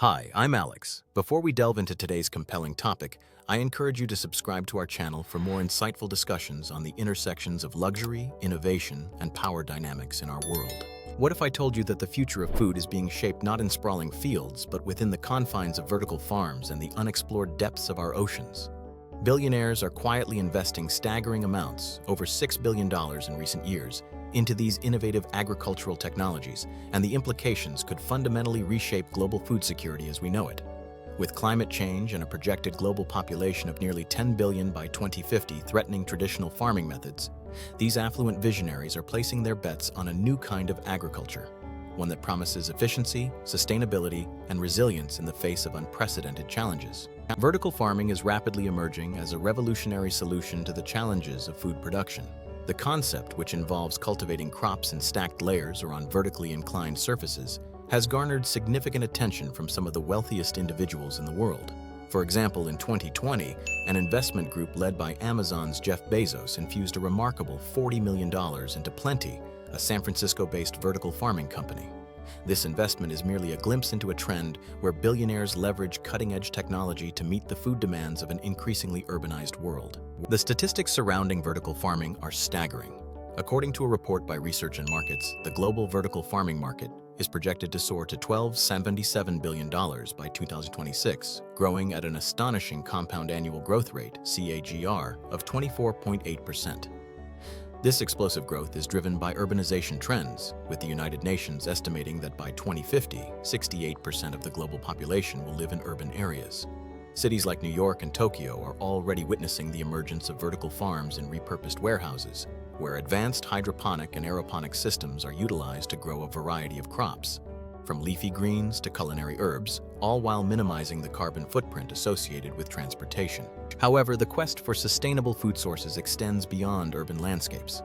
Hi, I'm Alex. Before we delve into today's compelling topic, I encourage you to subscribe to our channel for more insightful discussions on the intersections of luxury, innovation, and power dynamics in our world. What if I told you that the future of food is being shaped not in sprawling fields, but within the confines of vertical farms and the unexplored depths of our oceans? Billionaires are quietly investing staggering amounts, over $6 billion in recent years, into these innovative agricultural technologies, and the implications could fundamentally reshape global food security as we know it. With climate change and a projected global population of nearly 10 billion by 2050 threatening traditional farming methods, these affluent visionaries are placing their bets on a new kind of agriculture, one that promises efficiency, sustainability, and resilience in the face of unprecedented challenges. Vertical farming is rapidly emerging as a revolutionary solution to the challenges of food production. The concept, which involves cultivating crops in stacked layers or on vertically inclined surfaces, has garnered significant attention from some of the wealthiest individuals in the world. For example, in 2020, an investment group led by Amazon's Jeff Bezos infused a remarkable $40 million into Plenty, a San Francisco-based vertical farming company. This investment is merely a glimpse into a trend where billionaires leverage cutting-edge technology to meet the food demands of an increasingly urbanized world. The statistics surrounding vertical farming are staggering. According to a report by Research and Markets, the global vertical farming market is projected to soar to $12.77 billion by 2026, growing at an astonishing compound annual growth rate, CAGR, of 24.8%. This explosive growth is driven by urbanization trends, with the United Nations estimating that by 2050, 68% of the global population will live in urban areas. Cities like New York and Tokyo are already witnessing the emergence of vertical farms in repurposed warehouses, where advanced hydroponic and aeroponic systems are utilized to grow a variety of crops, from leafy greens to culinary herbs, all while minimizing the carbon footprint associated with transportation. However, the quest for sustainable food sources extends beyond urban landscapes.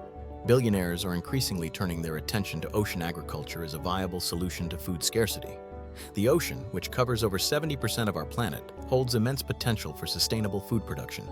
Billionaires are increasingly turning their attention to ocean agriculture as a viable solution to food scarcity. The ocean, which covers over 70% of our planet, holds immense potential for sustainable food production.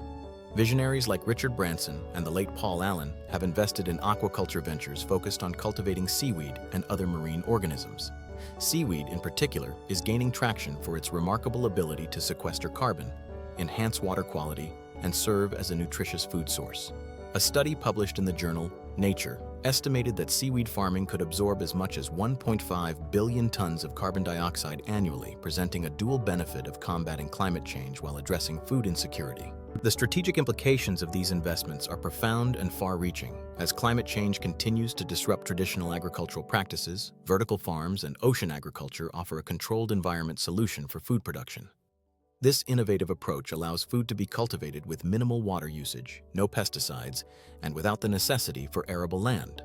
Visionaries like Richard Branson and the late Paul Allen have invested in aquaculture ventures focused on cultivating seaweed and other marine organisms. Seaweed, in particular, is gaining traction for its remarkable ability to sequester carbon, enhance water quality, and serve as a nutritious food source. A study published in the journal Nature estimated that seaweed farming could absorb as much as 1.5 billion tons of carbon dioxide annually, presenting a dual benefit of combating climate change while addressing food insecurity. The strategic implications of these investments are profound and far-reaching. As climate change continues to disrupt traditional agricultural practices, vertical farms and ocean agriculture offer a controlled environment solution for food production. This innovative approach allows food to be cultivated with minimal water usage, no pesticides, and without the necessity for arable land.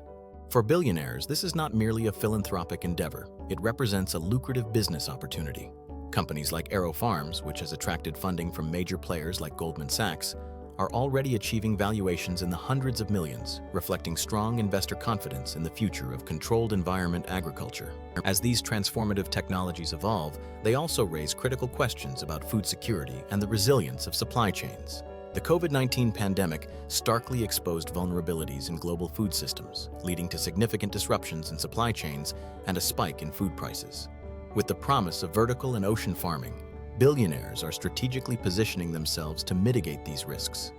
For billionaires, this is not merely a philanthropic endeavor. It represents a lucrative business opportunity. Companies like Aero Farms, which has attracted funding from major players like Goldman Sachs, are already achieving valuations in the hundreds of millions, reflecting strong investor confidence in the future of controlled environment agriculture. As these transformative technologies evolve, they also raise critical questions about food security and the resilience of supply chains. The COVID-19 pandemic starkly exposed vulnerabilities in global food systems, leading to significant disruptions in supply chains and a spike in food prices. With the promise of vertical and ocean farming, billionaires are strategically positioning themselves to mitigate these risks.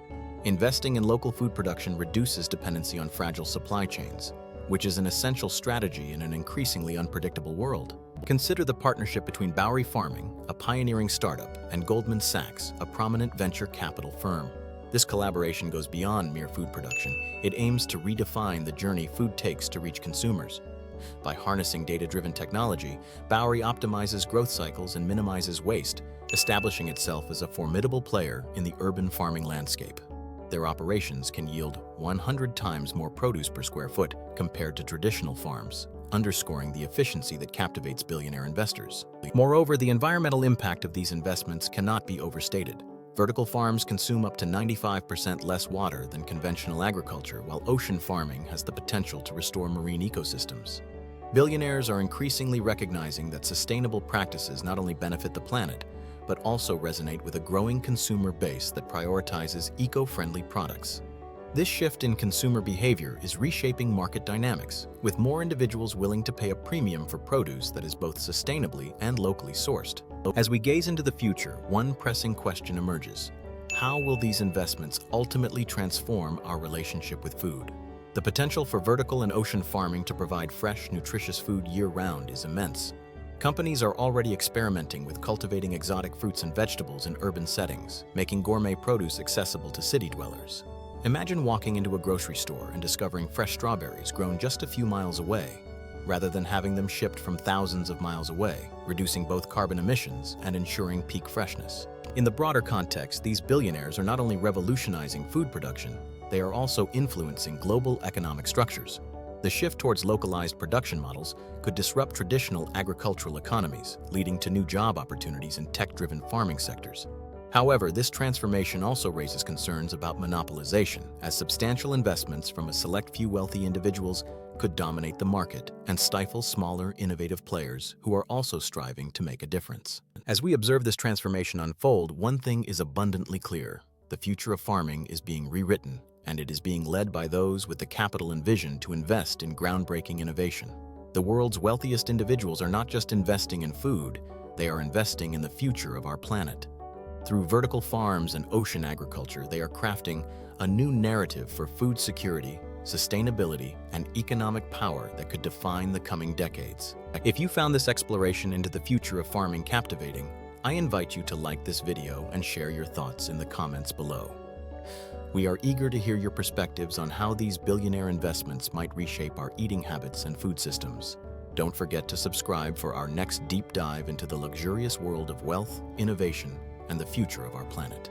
Investing in local food production reduces dependency on fragile supply chains, which is an essential strategy in an increasingly unpredictable world. Consider the partnership between Bowery Farming, a pioneering startup, and Goldman Sachs, a prominent venture capital firm. This collaboration goes beyond mere food production. It aims to redefine the journey food takes to reach consumers. By harnessing data-driven technology, Bowery optimizes growth cycles and minimizes waste, establishing itself as a formidable player in the urban farming landscape. Their operations can yield 100 times more produce per square foot compared to traditional farms, underscoring the efficiency that captivates billionaire investors. Moreover, the environmental impact of these investments cannot be overstated. Vertical farms consume up to 95% less water than conventional agriculture, while ocean farming has the potential to restore marine ecosystems. Billionaires are increasingly recognizing that sustainable practices not only benefit the planet, but also resonate with a growing consumer base that prioritizes eco-friendly products. This shift in consumer behavior is reshaping market dynamics, with more individuals willing to pay a premium for produce that is both sustainably and locally sourced. As we gaze into the future, one pressing question emerges. How will these investments ultimately transform our relationship with food? The potential for vertical and ocean farming to provide fresh, nutritious food year-round is immense. Companies are already experimenting with cultivating exotic fruits and vegetables in urban settings, making gourmet produce accessible to city dwellers. Imagine walking into a grocery store and discovering fresh strawberries grown just a few miles away, rather than having them shipped from thousands of miles away, reducing both carbon emissions and ensuring peak freshness. In the broader context, these billionaires are not only revolutionizing food production, they are also influencing global economic structures. The shift towards localized production models could disrupt traditional agricultural economies, leading to new job opportunities in tech-driven farming sectors. However, this transformation also raises concerns about monopolization, as substantial investments from a select few wealthy individuals could dominate the market and stifle smaller, innovative players who are also striving to make a difference. As we observe this transformation unfold, one thing is abundantly clear. The future of farming is being rewritten, and it is being led by those with the capital and vision to invest in groundbreaking innovation. The world's wealthiest individuals are not just investing in food, they are investing in the future of our planet. Through vertical farms and ocean agriculture, they are crafting a new narrative for food security, sustainability, and economic power that could define the coming decades. If you found this exploration into the future of farming captivating, I invite you to like this video and share your thoughts in the comments below. We are eager to hear your perspectives on how these billionaire investments might reshape our eating habits and food systems. Don't forget to subscribe for our next deep dive into the luxurious world of wealth, innovation, and the future of our planet.